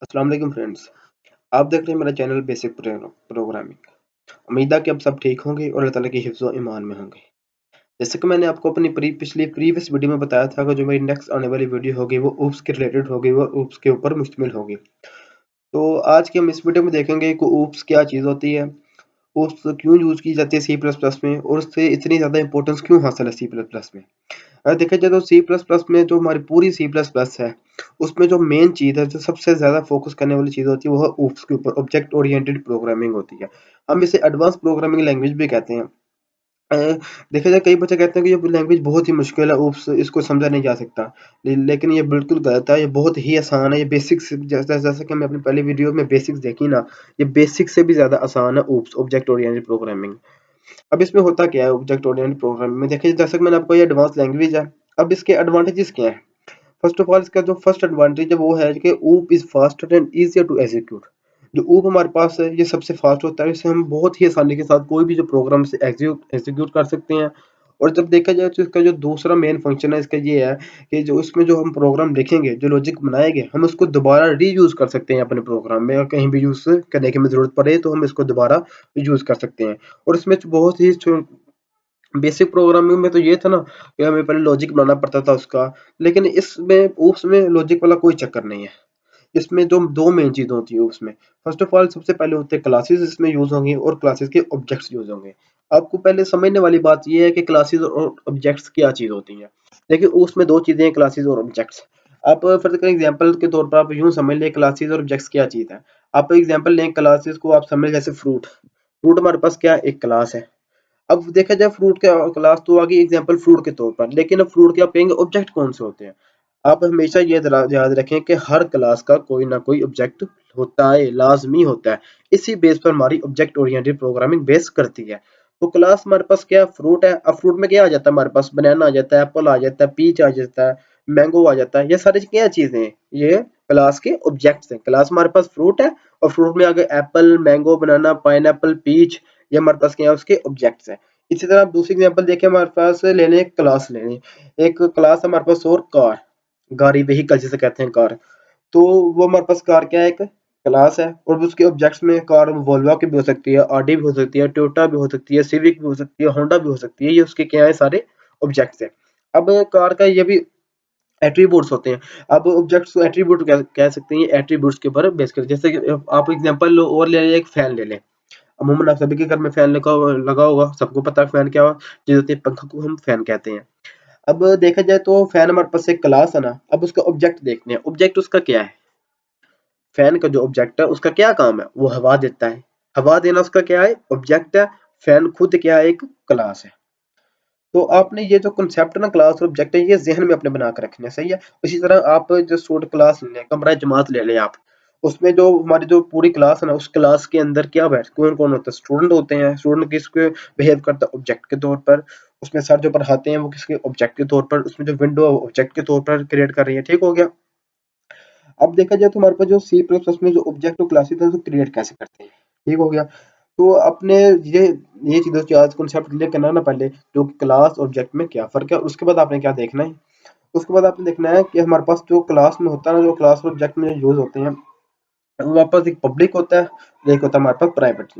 अस्सलाम वालेकुम फ्रेंड्स। आप देख रहे हैं मेरा चैनल बेसिक प्रोग्रामिंग। उम्मीद है कि आप सब ठीक होंगे और अल्लाह ताला की हिफ्ज़ व ईमान में होंगे। जैसे कि मैंने आपको अपनी पिछली प्रीवियस वीडियो में बताया था कि जो मेरी नेक्स्ट आने वाली वीडियो होगी वो ऊप्स के रिलेटेड होगी, वो ऊप्स के ऊपर मुश्तमिल होगी। तो आज की हम इस वीडियो में देखेंगे कि ऊप्स क्या चीज़ होती है, ऊप्स क्यों यूज़ की जाती है सी प्लस प्लस में और उससे इतनी ज़्यादा इंपॉर्टेंस क्यों हासिल है सी प्लस प्लस में। अगर देखा जाए तो सी प्लस प्लस में जो हमारी पूरी सी प्लस प्लस है, उसमें जो मेन चीज़ है, जो सबसे ज़्यादा फोकस करने वाली चीज़ होती है, वो है ऊप्स के ऊपर, ऑब्जेक्ट ओरिएंटेड प्रोग्रामिंग होती है। हम इसे एडवांस प्रोग्रामिंग लैंग्वेज भी कहते हैं। अ, देखा जाए कई बच्चे कहते हैं कि ये लैंग्वेज बहुत ही मुश्किल है, ऊप्स इसको समझा नहीं जा सकता। लेकिन ये बिल्कुल गलत है, ये बहुत ही आसान है, ये बेसिक्स जैसा जैसा कि हमने अपनी पहली वीडियो में बेसिक्स देखी ना, ये बेसिक्स से भी ज़्यादा आसान है ऊप्स, ऑब्जेक्ट ओरिएंटेड प्रोग्रामिंग। अब इसमें होता क्या है ऑब्जेक्ट ओरिएंटेड प्रोग्रामिंग में, देखिए जैसे कि मैंने आपको ये एडवांस लैंग्वेज है। अब इसके एडवांटेजेस क्या हैं? फर्स्ट ऑफ ऑल इसका जो फर्स्ट एडवांटेज है वो है कि OOP is faster and easier to execute. जो ऊप हमारे पास है ये सबसे फास्ट होता है, इससे हम बहुत ही आसानी के साथ कोई भी जो प्रोग्राम से एग्जीक्यूट कर सकते हैं। और जब देखा जाए तो इसका जो दूसरा मेन फंक्शन है इसका ये है कि जो इसमें जो हम प्रोग्राम लिखेंगे, जो लॉजिक बनाएंगे, हम उसको दोबारा रीयूज कर सकते हैं अपने प्रोग्राम में, और कहीं भी यूज करने की हमें जरूरत पड़े तो हम इसको दोबारा यूज कर सकते हैं। और इसमें बहुत ही बेसिक प्रोग्रामिंग में तो ये था ना कि हमें पहले लॉजिक बनाना पड़ता था उसका, लेकिन इसमें ऊप्स में लॉजिक वाला कोई चक्कर नहीं है। इसमें जो दो मेन चीज़ होती है उसमें, फर्स्ट ऑफ ऑल सबसे पहले होते हैं क्लासेस इसमें यूज होंगी और क्लासेस के ऑब्जेक्ट्स यूज होंगे। आपको पहले समझने वाली बात ये है कि क्लासेस और ऑब्जेक्ट्स क्या चीज़ होती हैं। देखिए उसमें दो चीज़ें हैं, क्लासेस और ऑब्जेक्ट्स। आप फॉर एग्जांपल के तौर पर आप यूं समझ लें क्लासेस और ऑब्जेक्ट्स क्या चीज़ है। आप एग्जांपल लें, क्लासेस को आप समझ जैसे फ्रूट। फ्रूट हमारे पास क्या है? एक क्लास है। अब देखा जाए फ्रूट का क्लास तो आ गई एग्जांपल फ्रूट के तौर पर, लेकिन अब फ्रूट के आप कहेंगे ऑब्जेक्ट कौन से होते हैं। आप हमेशा ये याद रखें कि हर क्लास का कोई ना कोई ऑब्जेक्ट होता है, लाजमी होता है। इसी बेस पर हमारी ऑब्जेक्ट ओरिएंटेड प्रोग्रामिंग बेस करती है। तो क्लास हमारे पास क्या फ्रूट है। अब फ्रूट में क्या आ जाता है हमारे पास? बनाना आ जाता है, एप्पल आ जाता है, पीच आ जाता है, मैंगो आ जाता है। ये सारी क्या चीजें हैं? ये क्लास के ऑब्जेक्ट्स हैं। क्लास हमारे पास फ्रूट है और फ्रूट में आ गए एप्पल, मैंगो, बनाना, पाइन, पीच। ये हमारे पास क्या है? उसके ऑब्जेक्ट्स हैं। इसी तरह आप दूसरी एग्जांपल देखें, हमारे पास ले लें क्लास, ले लें एक क्लास हमारे पास और कार, गाड़ी, व्हीकल जिसे कहते हैं कार। तो वो हमारे पास कार क्या है? एक क्लास है। और उसके ऑब्जेक्ट्स में कार वोल्वो की भी हो सकती है, ऑडी भी हो सकती है, टोयोटा भी हो सकती है, सिविक भी हो सकती है, होंडा भी हो सकती है। ये उसके क्या है? सारे ऑब्जेक्ट्स हैं। अब कार का ये भी एट्रीब्यूट्स होते हैं। अब ऑब्जेक्ट्स को एट्रीब्यूट कह सकते हैं, एट्रीब्यूट्स के ऊपर बेस कर। जैसे कि आप एग्जांपल लो और ले लें, एक फैन ले लें। अमूमन आप सभी के घर में फैन लगा होगा, सबको पता है फैन क्या चीज होती है। पंखा को हम फैन कहते हैं। अब देखा जाए तो फैन हमारे पास एक क्लास है ना। अब उसका ऑब्जेक्ट देखते हैं, ऑब्जेक्ट उसका क्या है? फैन का जो ऑब्जेक्ट है उसका क्या काम है? वो हवा देता है। हवा देना उसका क्या है? ऑब्जेक्ट है। फैन खुद क्या है? एक क्लास है। तो आपने ये जो कॉन्सेप्ट ना क्लास और ऑब्जेक्ट है, ये जहन में अपने बना के रखना है, सही है। इसी तरह आप जो स्टूडेंट क्लास ले लें, कमरा जमात ले लें आप, उसमें जो हमारी जो पूरी क्लास है ना, उस क्लास के अंदर क्या बैठ कौन कौन होता है? स्टूडेंट होते हैं। स्टूडेंट किसके बिहेव करता है? ऑब्जेक्ट के तौर पर। उसमें सर जो पढ़ाते हैं वो किसके? ऑब्जेक्ट के तौर पर। उसमें जो विंडो ऑब्जेक्ट के तौर पर क्रिएट कर रही है। ठीक हो गया। अब देखा जाए तो हमारे पास जो सी प्लस प्लस में जो ऑब्जेक्ट और क्लासेस है, उसको क्रिएट कैसे करते हैं। ठीक हो गया। तो अपने ये चीज़ों की आज कॉन्सेप्ट क्लियर करना ना पहले, जो क्लास ऑब्जेक्ट में क्या फ़र्क है। उसके बाद आपने क्या देखना है? उसके बाद आपने देखना है कि हमारे पास जो क्लास में होता है ना, जो क्लास और ऑब्जेक्ट में यूज़ होते हैं, हमारे पास एक पब्लिक होता है, एक होता है हमारे पास प्राइवेट।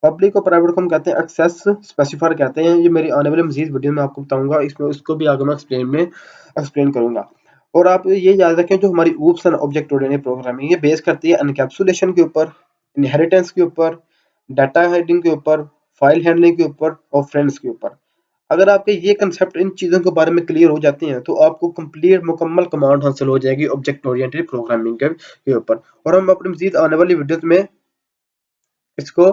पब्लिक और प्राइवेट को हम कहते हैं एक्सेस स्पेसिफायर कहते हैं। ये मेरी आने वाली मज़ीद वीडियो में आपको बताऊँगा, इसमें उसको भी आगे मैं एक्सप्लेन करूँगा। और आप ये याद रखें, जो हमारी ऊप्स है ना, ऑब्जेक्ट ओरिएंटेड प्रोग्रामिंग, ये बेस करती है एनकैप्सुलेशन के ऊपर, इनहेरिटेंस के ऊपर, डाटा हाइडिंग के ऊपर, फाइल हैंडलिंग के ऊपर और फ्रेंड्स के ऊपर। अगर आपके ये कंसेप्ट इन चीज़ों के बारे में क्लियर हो जाते हैं तो आपको कंप्लीट मुकम्मल कमांड हासिल हो जाएगी ऑब्जेक्ट ओरिएंटेड प्रोग्रामिंग के ऊपर। और हम अपनी मज़ीद आने वाली वीडियोज़ में इसको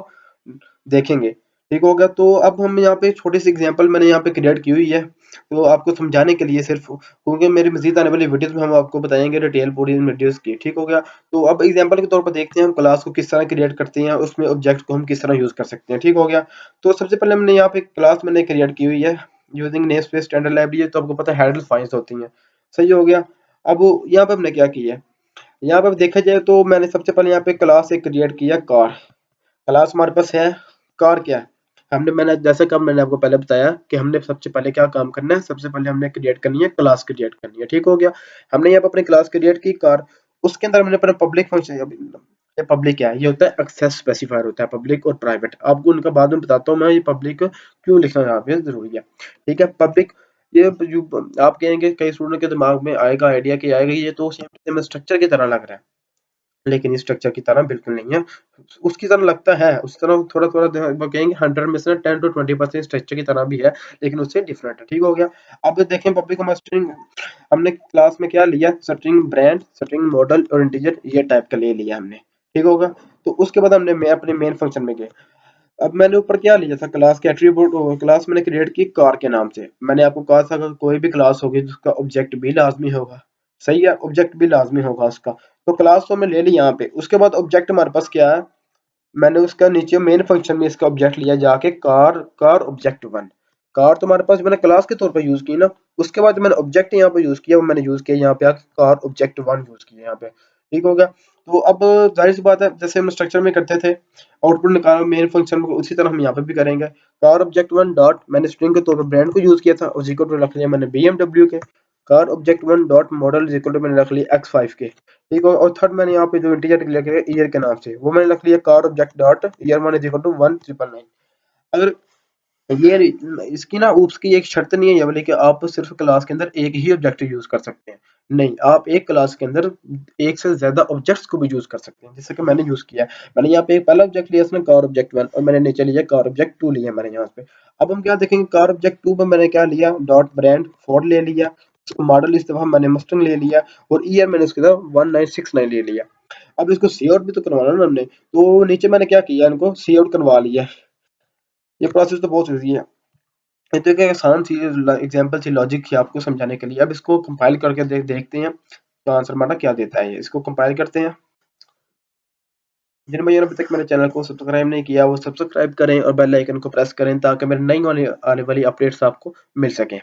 देखेंगे। ठीक हो गया। तो अब हम यहाँ पे छोटी सी एग्जांपल मैंने यहाँ पे क्रिएट की हुई है, तो आपको समझाने के लिए सिर्फ, क्योंकि मेरी मज़ीद आने वाली वीडियोज़ में हम आपको बताएँगे डिटेल पूरी इन वीडियोज़ की। ठीक हो गया। तो अब एग्जांपल के तौर पर देखते हैं हम क्लास को किस तरह क्रिएट करते हैं, उसमें ऑब्जेक्ट को हम किस तरह यूज़ कर सकते हैं। ठीक हो गया। तो सबसे पहले हमने यहाँ पे क्लास मैंने क्रिएट की हुई है यूजिंग नेमस्पेस स्टैंडर्ड लाइब्रेरी, तो आपको पता है हेडर फाइल्स होती हैं। सही हो गया। अब यहाँ पे हमने क्या किया है, यहाँ पे देखा जाए तो मैंने सबसे पहले यहाँ पे क्लास एक क्रिएट किया कार। क्लास हमारे पास है, कार क्या है? मैंने जैसे कब मैंने आपको पहले बताया कि हमने सबसे पहले क्या काम करना है, सबसे पहले हमने क्रिएट करनी है क्लास क्रिएट करनी है। ठीक हो गया। हमने यहाँ पे अपनी क्लास क्रिएट की कार। उसके अंदर मैंने अपना पब्लिक फंक्शन, ये पब्लिक क्या है, ये होता है एक्सेस स्पेसिफायर होता है, पब्लिक और प्राइवेट। आपको उनका बाद में बताता हूँ मैं, ये पब्लिक क्यों लिखना यहाँ पे जरूरी है। ठीक है, पब्लिक ये आप कहेंगे, कई स्टूडेंट के दिमाग में आएगा आइडिया कि आएगा ये तो सेम स्ट्रक्चर की तरह लग रहा है, लेकिन ये स्ट्रक्चर की तरह बिल्कुल नहीं है। उसकी तरह लगता है, उस तरह थोड़ा-थोड़ा कहेंगे 100 में से ना 10 to 20% स्ट्रक्चर की तरह भी है, लेकिन उससे डिफरेंट है। ठीक हो गया? अब देखें पब्लिक मास्टरिंग, हमने क्लास में क्या लिया, स्ट्रिंग ब्रांड, स्ट्रिंग मॉडल और इंटीजर, ये टाइप का ले लिया हमने। ठीक होगा? तो उसके बाद हमने मैं अपने मेन फंक्शन में गए। अब मैंने ऊपर क्या लिया था, क्लास के एट्रीब्यूट, क्लास मैंने क्रिएट की कार के नाम से। मैंने आपको कहा था अगर कोई भी क्लास होगी जिसका ऑब्जेक्ट भी लाजमी होगा, सही है, ऑब्जेक्ट भी लाजमी होगा उसका। तो क्लास तो मैं ले ली यहाँ पे। उसके बाद ऑब्जेक्ट हमारे पास क्या है, मैंने उसका नीचे मेन फंक्शन में इसका ऑब्जेक्ट लिया जाके, car car object one. Car तो हमारे पास मैंने क्लास के तौर पर यूज की ना, उसके बाद मैंने ऑब्जेक्ट यहाँ पे यूज किया, वो मैंने यूज किया यहाँ पे आके कार ऑब्जेक्ट वन यूज किया यहाँ पे। ठीक हो गया? तो अब जाहिर सी बात है, जैसे हम स्ट्रक्चर में करते थे आउटपुट निकाला मेन फंक्शन में, उसी तरह हम यहाँ पे भी करेंगे। कार ऑब्जेक्ट वन डॉट, मैंने स्ट्रिंग के तौर पर ब्रांड को यूज किया था, उसी को रख लिया मैंने BMW के। Car object one dot model is equal to, मैंने रख लिया X5 के। ठीक है, और थर्ड मैंने यहाँ पे जो इंटीजर लिया गया ईयर के नाम से, वो मैंने रख लिया car object dot year one is equal to 1999। अगर ये इसकी ना ऊप्स की एक शर्त नहीं है ये वाली कि आप सिर्फ क्लास के अंदर एक ही ऑब्जेक्ट यूज कर सकते हैं। नहीं, आप एक क्लास के अंदर एक से ज्यादा ऑब्जेक्ट्स को भी यूज कर सकते हैं, जैसे कि मैंने यूज किया है। मैंने यहाँ पे एक पहला ऑब्जेक्ट लिया इसमें कार ऑब्जेक्ट वन, और मैंने नीचे लिया कार ऑब्जेक्ट टू लिया मैंने यहाँ पे। अब हम क्या देखेंगे, कार ऑब्जेक्ट टू पे मैंने क्या लिया, डॉट ब्रांड फोर्ड ले लिया, मॉडल इस दफा मैंने मस्टंग ले लिया, और ईयर मैंने उसके साथ 1969 ले लिया। अब इसको सी आउट भी तो करवाना ना हमने, तो नीचे मैंने क्या किया, इनको सी आउट करवा लिया। ये प्रोसेस तो बहुत ईजी है। ये तो एक आसान सी एग्जांपल थी लॉजिक की आपको समझाने के लिए। अब इसको कंपाइल करके देखते हैं तो आंसर हमारा क्या देता है। ये इसको कंपाइल करते हैं। जिन भाइयों ने अभी तक मेरे चैनल को सब्सक्राइब नहीं किया वो सब्सक्राइब करें और बेल आइकन को प्रेस करें ताकि मेरे नई आने वाली अपडेट्स आपको मिल सकें।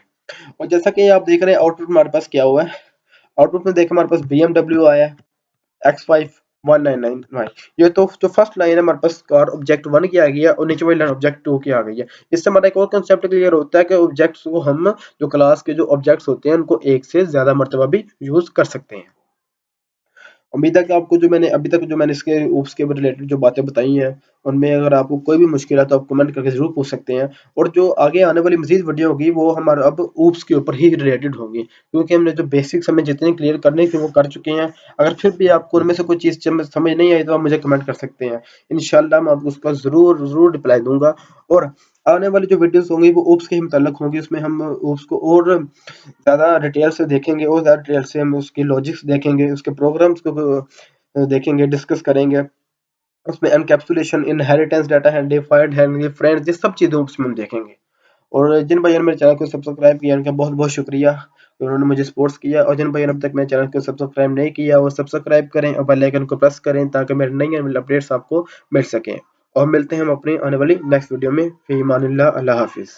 और जैसा कि आप देख रहे हैं आउटपुट हमारे पास क्या हुआ है, आउटपुट में देखें हमारे पास BMW आया है X5 1999। ये तो जो फर्स्ट लाइन है हमारे पास कार ऑब्जेक्ट वन की आ गई है, और नीचे वाली लाइन ऑब्जेक्ट टू की आ गई है। इससे हमारा एक और कंसेप्ट क्लियर होता है कि ऑब्जेक्ट्स को हम, जो क्लास के जो ऑब्जेक्ट्स होते हैं उनको एक से ज्यादा मर्तबा भी यूज कर सकते हैं। उम्मीद है कि आपको जो मैंने अभी तक जो मैंने इसके ऊप्स के रिलेटेड जो बातें बताई हैं, उनमें अगर आपको कोई भी मुश्किल है तो आप कमेंट करके ज़रूर पूछ सकते हैं। और जो आगे आने वाली मज़ीद वीडियो होगी वो हमारा अब ऊप्स के ऊपर ही रिलेटेड होगी, क्योंकि हमने जो बेसिक्स हमें जितने क्लियर करने थे वो कर चुके हैं। अगर फिर भी आपको उनमें से कोई चीज़ समझ नहीं आई तो आप मुझे कमेंट कर सकते हैं। इंशाल्लाह मैं आपको उसका ज़रूर रिप्लाई दूँगा। और आने वाली जो वीडियोज़ होंगी वो ऊप्स के ही मुताल्लिक होंगी, उसमें हम ऊप्स को और ज़्यादा डिटेल से देखेंगे, और ज़्यादा डिटेल से हम उसकी लॉजिक्स देखेंगे, उसके प्रोग्राम्स को देखेंगे, डिस्कस करेंगे। उसमें encapsulation, inheritance, data defined handling, friends, ये सब चीज़ें उसमें हम देखेंगे। और जिन भाइयों ने मेरे चैनल को सब्सक्राइब किया उनका बहुत-बहुत शुक्रिया, उन्होंने मुझे सपोर्ट्स किया। और जिन भाइयों ने अब तक मेरे चैनल को सब्सक्राइब नहीं किया वो सब्सक्राइब करें और बेल आइकन को प्रेस करें ताकि मेरे नई आने वाली अपडेट्स आपको मिल सकें। और मिलते हैं हम अपनी आने वाली नेक्स्ट वीडियो में। फ़ी अमानिल्लाह, अल्लाह हाफ़िज़।